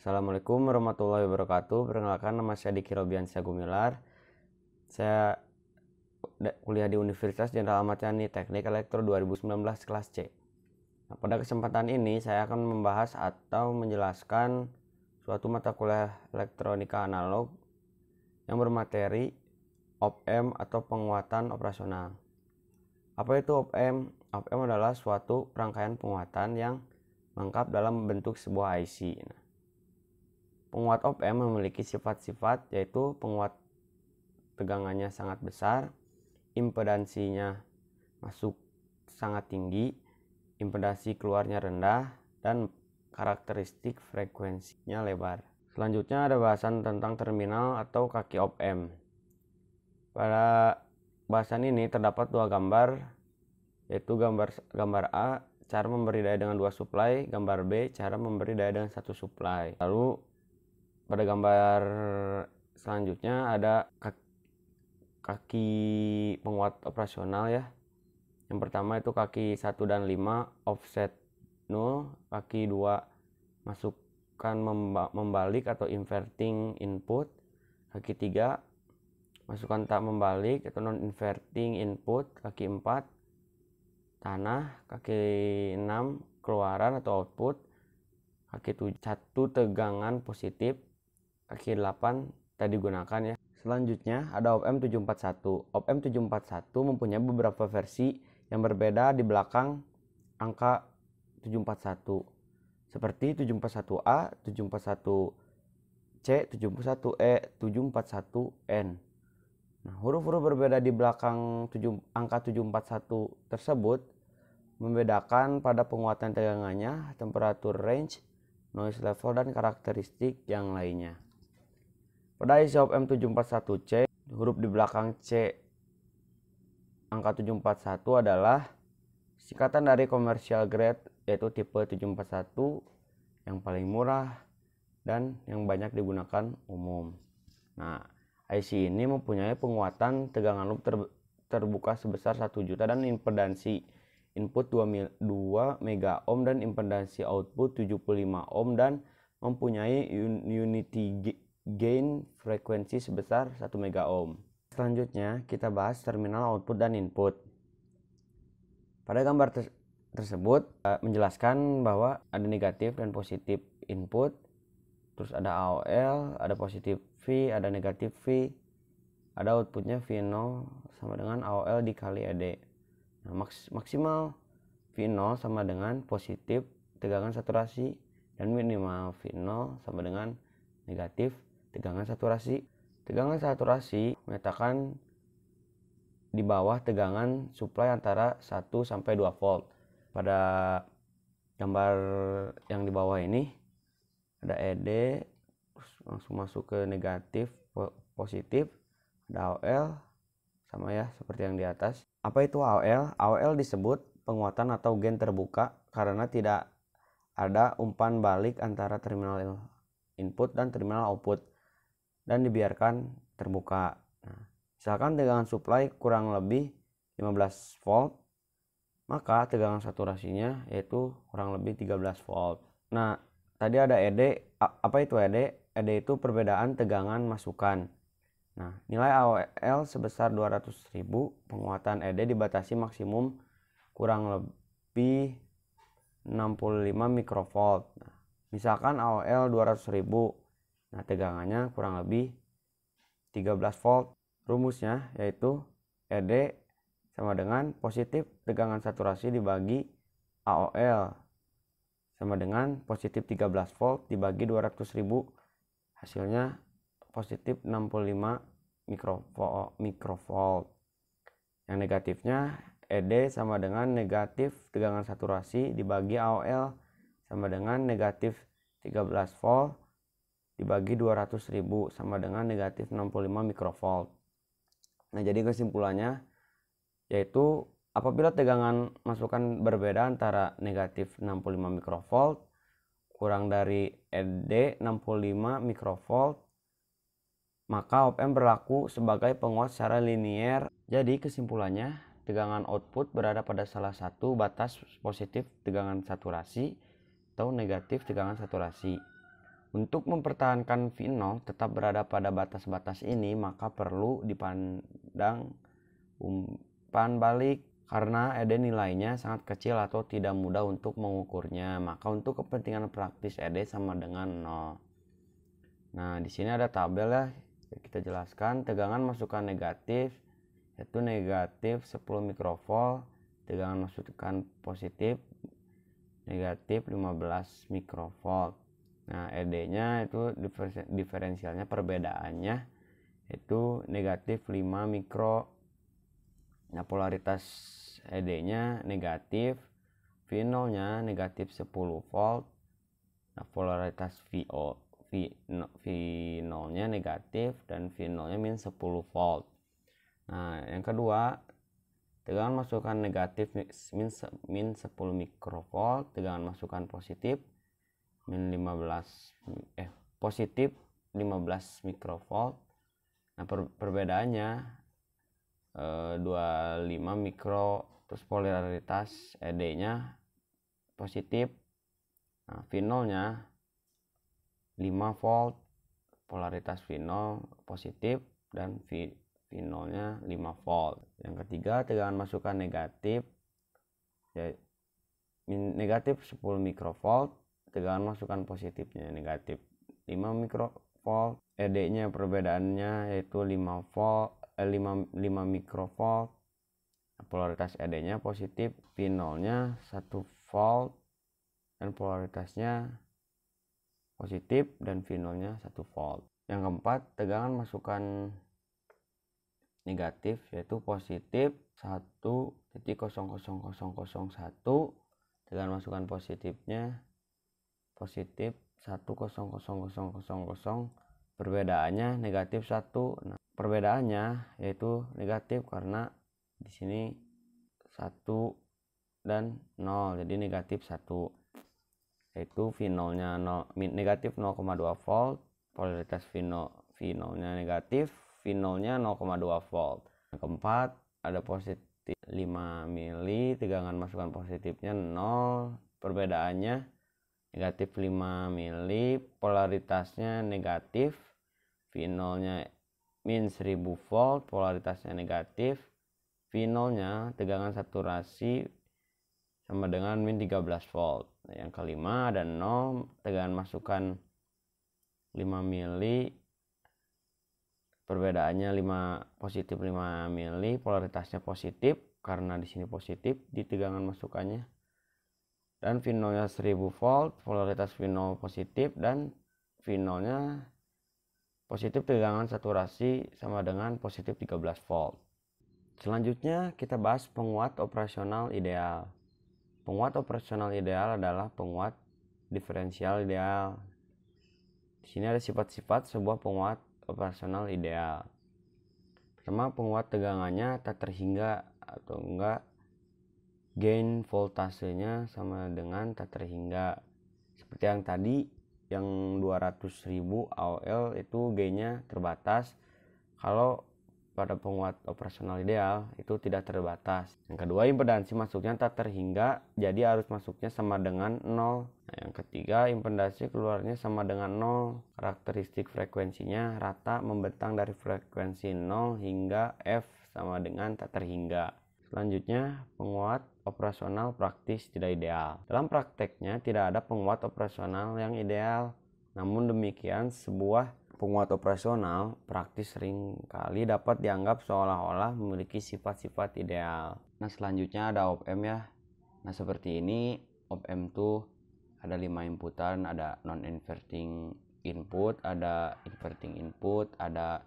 Assalamualaikum warahmatullahi wabarakatuh. Perkenalkan, nama saya Diki Robiansyah Gumilar. Saya kuliah di Universitas Jenderal Ahmad Yani, Teknik Elektro 2019 kelas C. Nah, pada kesempatan ini saya akan membahas atau menjelaskan suatu mata kuliah elektronika analog yang bermateri op-amp atau penguatan operasional. Apa itu op-amp? Op-amp adalah suatu rangkaian penguatan yang lengkap dalam bentuk sebuah IC. Penguat op-amp memiliki sifat-sifat, yaitu penguat tegangannya sangat besar, impedansinya masuk sangat tinggi, impedansi keluarnya rendah, dan karakteristik frekuensinya lebar. Selanjutnya ada bahasan tentang terminal atau kaki op-amp. Pada bahasan ini terdapat dua gambar, yaitu gambar A, cara memberi daya dengan dua suplai, gambar B, cara memberi daya dengan satu suplai. Lalu pada gambar selanjutnya ada kaki penguat operasional ya. Yang pertama itu kaki 1 dan 5 offset 0, kaki 2 masukkan membalik atau inverting input, kaki 3 masukkan tak membalik atau non inverting input, kaki 4 tanah, kaki 6 keluaran atau output, kaki 1 tegangan positif, kaki 8 tadi gunakan ya. Selanjutnya ada op-amp 741. Op-amp 741 mempunyai beberapa versi yang berbeda di belakang angka 741. Seperti 741A, 741C, 741E, 741N. Nah, huruf-huruf berbeda di belakang angka 741 tersebut membedakan pada penguatan tegangannya, temperatur range, noise level, dan karakteristik yang lainnya. Pada IC op-amp 741C, huruf di belakang C angka 741 adalah singkatan dari commercial grade, yaitu tipe 741 yang paling murah dan yang banyak digunakan umum. Nah, IC ini mempunyai penguatan tegangan loop terbuka sebesar 1 juta dan impedansi input 2 mega ohm dan impedansi output 75 ohm dan mempunyai unity gain frekuensi sebesar 1 mega ohm. Selanjutnya kita bahas terminal output dan input. Pada gambar tersebut menjelaskan bahwa ada negatif dan positif input, terus ada AOL, ada positif V, ada negatif V, ada outputnya V0 sama dengan AOL dikali ED. Nah, maksimal V0 sama dengan positif tegangan saturasi dan minimal V0 sama dengan negatif tegangan saturasi. Tegangan saturasi menyatakan di bawah tegangan suplai antara 1 sampai 2 volt. Pada gambar yang di bawah ini ada ED, terus langsung masuk ke negatif, positif, ada AOL sama ya seperti yang di atas. Apa itu AOL? AOL disebut penguatan atau gain terbuka karena tidak ada umpan balik antara terminal input dan terminal output dan dibiarkan terbuka. Nah, misalkan tegangan suplai kurang lebih 15 volt, maka tegangan saturasinya yaitu kurang lebih 13 volt. Nah, tadi ada ED. Apa itu ED? ED itu perbedaan tegangan masukan. Nah, nilai AOL sebesar 200.000, penguatan ED dibatasi maksimum kurang lebih 65 mikrovolt. Nah, misalkan AOL 200.000, nah tegangannya kurang lebih 13 volt. Rumusnya yaitu ED sama dengan positif tegangan saturasi dibagi AOL sama dengan positif 13 volt dibagi 200.000, hasilnya positif 65 mikrovolt. Yang negatifnya ED sama dengan negatif tegangan saturasi dibagi AOL sama dengan negatif 13 volt dibagi 200.000 sama dengan negatif 65 mikrovolt. Nah, jadi kesimpulannya yaitu apabila tegangan masukan berbeda antara negatif 65 mikrovolt kurang dari ED 65 mikrovolt, maka op-amp berlaku sebagai penguat secara linier. Jadi kesimpulannya, tegangan output berada pada salah satu batas positif tegangan saturasi atau negatif tegangan saturasi. Untuk mempertahankan V0 tetap berada pada batas-batas ini, maka perlu dipandang umpan balik karena ED nilainya sangat kecil atau tidak mudah untuk mengukurnya. Maka untuk kepentingan praktis ED sama dengan 0. Nah, di sini ada tabel ya. Kita jelaskan tegangan masukan negatif yaitu negatif 10 mikrovolt, tegangan masukan positif negatif 15 mikrovolt. Nah, ED-nya itu diferensialnya perbedaannya itu negatif 5 mikro. Nah, polaritas ED-nya negatif, V0-nya negatif 10 volt. Nah, polaritas V0-nya negatif dan V0-nya min 10 volt. Nah, yang kedua, tegangan masukan negatif min 10 mikrovolt, tegangan masukan positif positif 15 mikrovolt. Nah, perbedaannya 25 mikro, terus polaritas ED-nya positif. Nah, V0-nya 5 volt, polaritas V0 positif dan V0-nya 5 volt. Yang ketiga, tegangan masukan negatif ya, negatif 10 mikrovolt, tegangan masukan positifnya negatif 5 mikrovolt. ED-nya perbedaannya yaitu 5 mikrovolt. Polaritas ED-nya positif, V0-nya 1 volt dan polaritasnya positif dan V0-nya 1 volt. Yang keempat, tegangan masukan negatif yaitu positif 1.00001, tegangan masukan positifnya positif 1.00000, perbedaannya negatif 1. Nah, perbedaannya yaitu negatif karena di sini 1 dan 0, jadi negatif 1. Yaitu V0-nya negatif 0,2 volt, polaritas V0-nya negatif, V0-nya 0,2 volt. Yang keempat, ada positif 5 mili, tegangan masukan positifnya 0, perbedaannya negatif 5 mili, polaritasnya negatif, V0-nya min 1000 volt, polaritasnya negatif, V0-nya tegangan saturasi sama dengan min 13 volt. Nah, yang kelima ada 0, tegangan masukan 5 mili, perbedaannya positif 5 mili, polaritasnya positif karena di sini positif di tegangan masukannya. Dan V0-nya 1000 volt, polaritas V0 positif dan V0-nya positif, tegangan saturasi sama dengan positif 13 volt. Selanjutnya kita bahas penguat operasional ideal. Penguat operasional ideal adalah penguat diferensial ideal. Di sini ada sifat-sifat sebuah penguat operasional ideal. Pertama, penguat tegangannya tak terhingga atau enggak gain voltasenya sama dengan tak terhingga. Seperti yang tadi, yang 200.000 AOL itu gainnya terbatas. Kalau pada penguat operasional ideal itu tidak terbatas. Yang kedua, impedansi masuknya tak terhingga, jadi arus masuknya sama dengan 0. Nah, yang ketiga, impedansi keluarnya sama dengan 0. Karakteristik frekuensinya rata membentang dari frekuensi 0 hingga F sama dengan tak terhingga. Selanjutnya, penguat operasional praktis tidak ideal. Dalam prakteknya tidak ada penguat operasional yang ideal. Namun demikian, sebuah penguat operasional praktis seringkali dapat dianggap seolah-olah memiliki sifat-sifat ideal. Nah, selanjutnya ada op-amp ya. Nah, seperti ini op-amp tuh ada 5 inputan, ada non-inverting input, ada inverting input, ada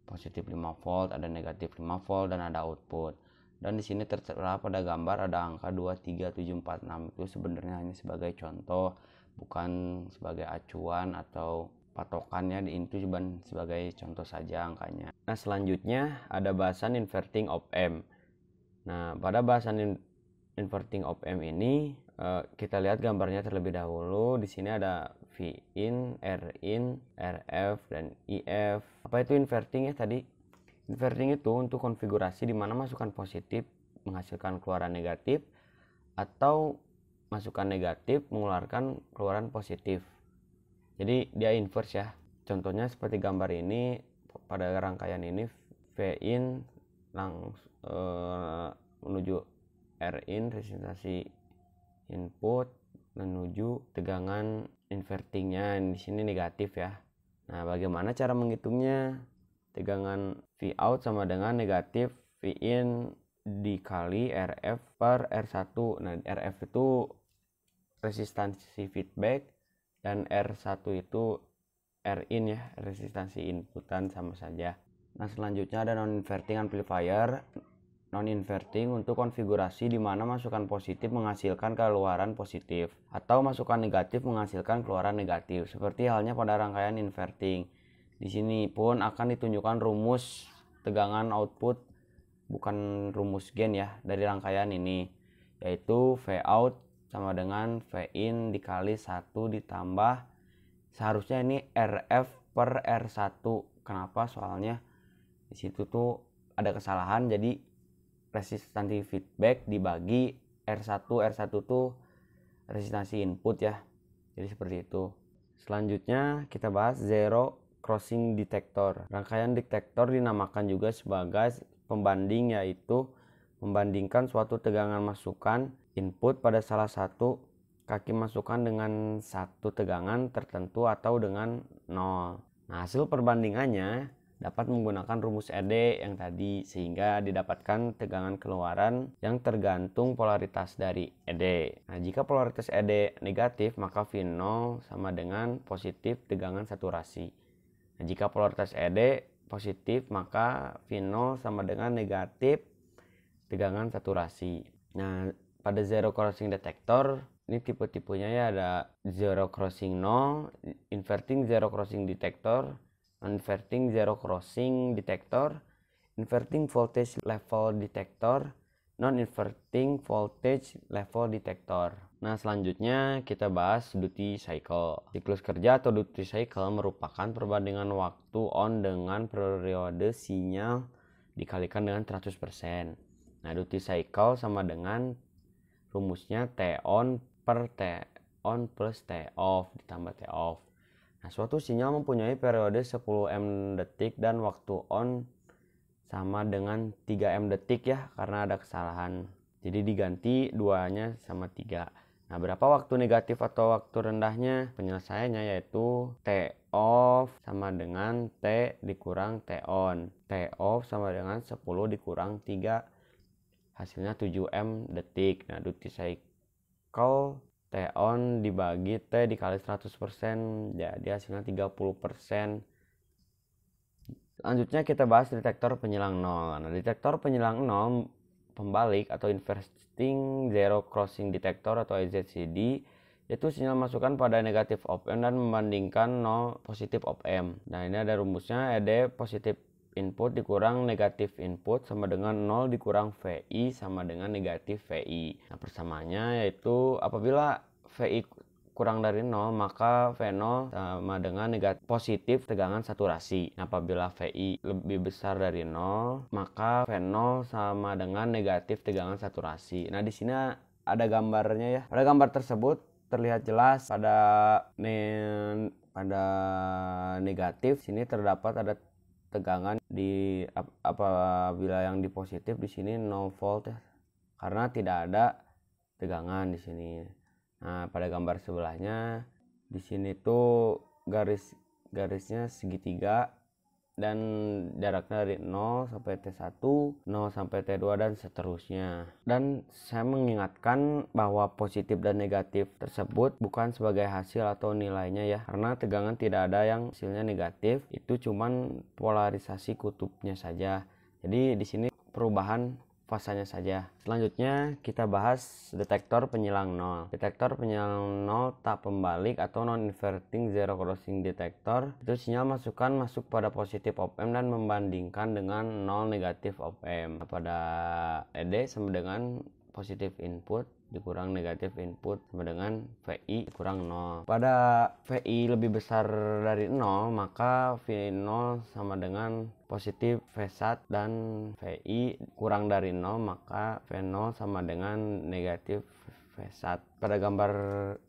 positif 5 volt, ada negatif 5 volt, dan ada output. Dan di sini tertera pada gambar ada angka 2, 3, 7, 4, 6. Itu sebenarnya hanya sebagai contoh, bukan sebagai acuan atau patokannya, itu cuma sebagai contoh saja angkanya. Nah, selanjutnya ada bahasan inverting op-amp. Nah, pada bahasan inverting op-amp ini kita lihat gambarnya terlebih dahulu. Di sini ada Vin, Rin, Rf, dan If. Apa itu inverting ya tadi? Inverting itu untuk konfigurasi di mana masukan positif menghasilkan keluaran negatif atau masukan negatif mengeluarkan keluaran positif. Jadi dia inverse ya. Contohnya seperti gambar ini, pada rangkaian ini V-in menuju R-in, resistansi input menuju tegangan invertingnya di sini negatif ya. Nah, bagaimana cara menghitungnya? Tegangan V out sama dengan negatif V-in dikali RF per R1. Nah, RF itu resistansi feedback dan R1 itu R-in ya, resistansi inputan sama saja. Nah, selanjutnya ada non-inverting amplifier. Non-inverting untuk konfigurasi di mana masukan positif menghasilkan keluaran positif atau masukan negatif menghasilkan keluaran negatif, seperti halnya pada rangkaian inverting. Di sini pun akan ditunjukkan rumus tegangan output, bukan rumus gain ya, dari rangkaian ini, yaitu V out sama dengan V in dikali 1 ditambah, seharusnya ini RF per R1. Kenapa? Soalnya di situ tuh ada kesalahan, jadi resistansi feedback dibagi R1 tuh resistansi input ya. Jadi seperti itu. Selanjutnya kita bahas zero crossing detector. Rangkaian detektor dinamakan juga sebagai pembanding, yaitu membandingkan suatu tegangan masukan input pada salah satu kaki masukan dengan satu tegangan tertentu atau dengan 0. Nah, hasil perbandingannya dapat menggunakan rumus ED yang tadi, sehingga didapatkan tegangan keluaran yang tergantung polaritas dari ED. Nah, jika polaritas ED negatif, maka V0 sama dengan positif tegangan saturasi. Nah, jika polaritas ED positif, maka V0 sama dengan negatif tegangan saturasi. Nah, pada zero crossing detector, ini tipe-tipenya ya, ada zero crossing 0, inverting zero crossing detector, inverting zero crossing detector, inverting voltage level detector, non-inverting voltage level detector. Nah, selanjutnya kita bahas duty cycle. Siklus kerja atau duty cycle merupakan perbandingan waktu on dengan periode sinyal dikalikan dengan 100%. Nah, duty cycle sama dengan rumusnya T on per T on plus T off ditambah T off. Nah, suatu sinyal mempunyai periode 10M detik dan waktu on sama dengan 3M detik ya, karena ada kesalahan. Jadi diganti duanya sama 3. Nah, berapa waktu negatif atau waktu rendahnya? Penyelesaiannya yaitu T off sama dengan T dikurang T on. T off sama dengan 10 dikurang 3, hasilnya 7M detik. Nah, duty cycle T on dibagi T dikali 100%, jadi hasilnya 30%. Selanjutnya kita bahas detektor penyilang 0. Nah, detektor penyilang 0 pembalik atau inverting zero crossing detector atau IZCD, yaitu sinyal masukan pada negatif op-amp dan membandingkan 0 positif op-amp. Nah, ini ada rumusnya, ED positif input dikurang negatif input sama dengan 0 dikurang VI sama dengan negatif VI. Nah, persamaannya yaitu apabila VI kurang dari 0, maka V0 sama dengan negatif positif tegangan saturasi. Nah, apabila VI lebih besar dari 0, maka V0 sama dengan negatif tegangan saturasi. Nah, di sini ada gambarnya ya. Pada gambar tersebut terlihat jelas pada negatif sini terdapat ada tegangan di apabila yang di positif di sini 0 volt ya, karena tidak ada tegangan di sini. Nah, pada gambar sebelahnya di sini tuh garisnya segitiga dan jaraknya dari 0 sampai T1, 0 sampai T2 dan seterusnya. Dan saya mengingatkan bahwa positif dan negatif tersebut bukan sebagai hasil atau nilainya ya, karena tegangan tidak ada yang hasilnya negatif, itu cuman polarisasi kutubnya saja. Jadi di sini perubahan fasanya saja. Selanjutnya kita bahas detektor penyilang 0. Detektor penyilang 0 tak pembalik atau non-inverting zero crossing detector, itu sinyal masukan masuk pada positif op-amp dan membandingkan dengan 0 negatif op-amp. Pada ED sama dengan positif input dikurang negatif input sama dengan VI kurang 0. Pada VI lebih besar dari 0, maka V0 sama dengan positif V1 dan VI kurang dari 0, maka V0 sama dengan negatif V1. Pada gambar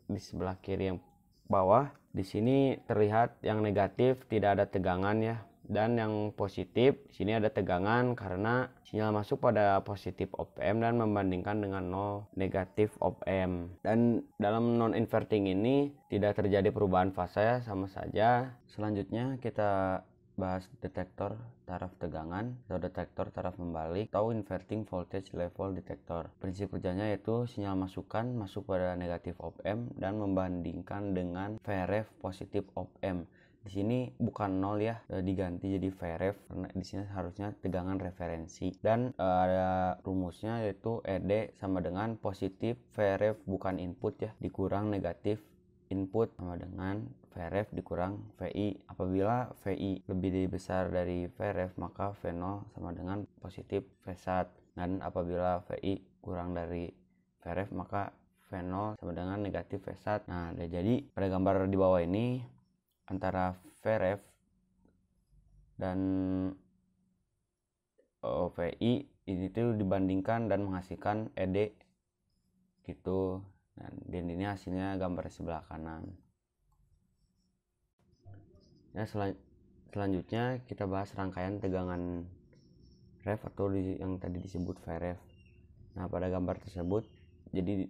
di sebelah kiri yang bawah Di sini terlihat yang negatif tidak ada tegangan ya, dan yang positif di sini ada tegangan karena sinyal masuk pada positif op-amp dan membandingkan dengan 0 negatif op-amp. Dan dalam non inverting ini tidak terjadi perubahan fase ya, sama saja. Selanjutnya kita bahas detektor taraf tegangan atau detektor taraf membalik atau inverting voltage level detector. Prinsip kerjanya yaitu sinyal masukan masuk pada negatif op-amp dan membandingkan dengan Vref positif op-amp. Di sini bukan 0 ya, diganti jadi Vref karena di sini harusnya tegangan referensi. Dan ada rumusnya yaitu ED sama dengan positif Vref bukan input ya dikurang negatif input sama dengan Vref dikurang VI. Apabila VI lebih besar dari Vref maka V0 sama dengan positif V1, dan apabila VI kurang dari Vref maka V0 sama dengan negatif V1. Nah, jadi pada gambar di bawah ini antara Vref dan VI itu dibandingkan dan menghasilkan ED gitu. Dan ini hasilnya gambar sebelah kanan. Ya, selanjutnya kita bahas rangkaian tegangan ref atau yang tadi disebut Vref. Nah, pada gambar tersebut jadi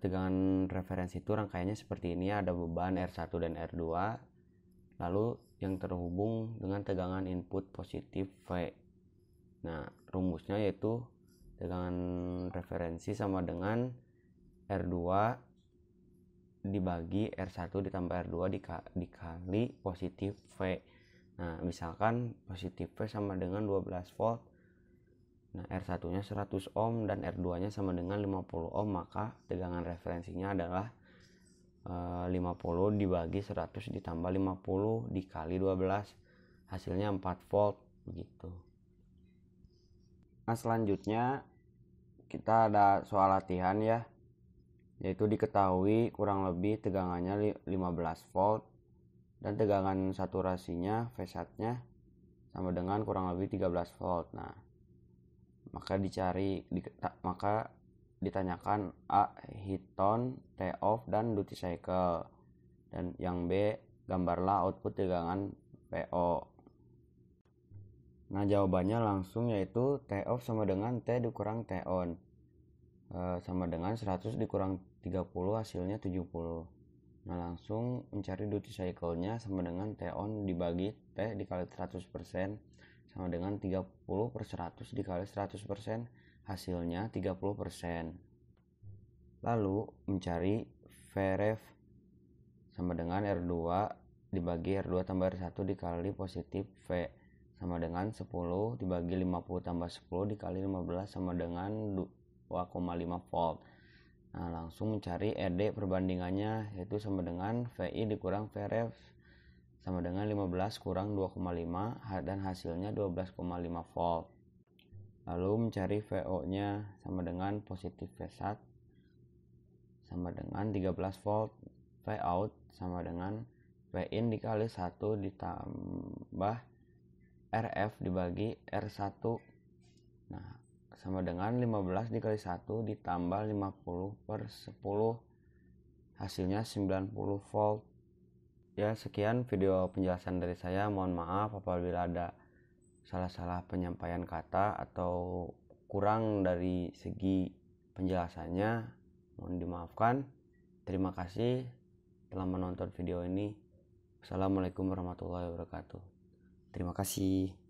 tegangan referensi itu rangkaiannya seperti ini, ada beban R1 dan R2, lalu yang terhubung dengan tegangan input positif V. Nah, rumusnya yaitu tegangan referensi sama dengan R2 dibagi R1 ditambah R2 dikali positif V. Nah, misalkan positif V sama dengan 12 volt. Nah, R1 nya 100 ohm dan R2 nya sama dengan 50 ohm, maka tegangan referensinya adalah 50 dibagi 100 ditambah 50 dikali 12, hasilnya 4 volt begitu. Nah, selanjutnya kita ada soal latihan ya, yaitu diketahui kurang lebih tegangannya 15 volt dan tegangan saturasinya V1 nya sama dengan kurang lebih 13 volt. Nah, maka ditanyakan A heat tone, T off dan duty cycle, dan yang B gambarlah output tegangan PO. Nah, jawabannya langsung yaitu T off sama dengan T dikurang T on, sama dengan 100 dikurang 30 hasilnya 70. Nah, langsung mencari duty cycle-nya sama dengan T on dibagi T dikali 100% sama dengan 30/100 dikali 100%, hasilnya 30%. Lalu mencari Vref sama dengan R2 dibagi R2 tambah R1 dikali positif V sama dengan 10 dibagi 50 tambah 10 dikali 15 sama dengan 2,5 volt. Nah, langsung mencari ED perbandingannya yaitu sama dengan VI dikurang Vref sama dengan 15 kurang 2,5 dan hasilnya 12,5 volt. Lalu mencari VO nya sama dengan positif V1 sama dengan 13 volt, V out sama dengan V in dikali 1 ditambah RF dibagi R1. Nah, sama dengan 15 dikali 1 ditambah 50/10, hasilnya 90 volt. Ya, sekian video penjelasan dari saya. Mohon maaf apabila ada salah-salah penyampaian kata atau kurang dari segi penjelasannya, mohon dimaafkan. Terima kasih telah menonton video ini. Assalamualaikum warahmatullahi wabarakatuh. Terima kasih.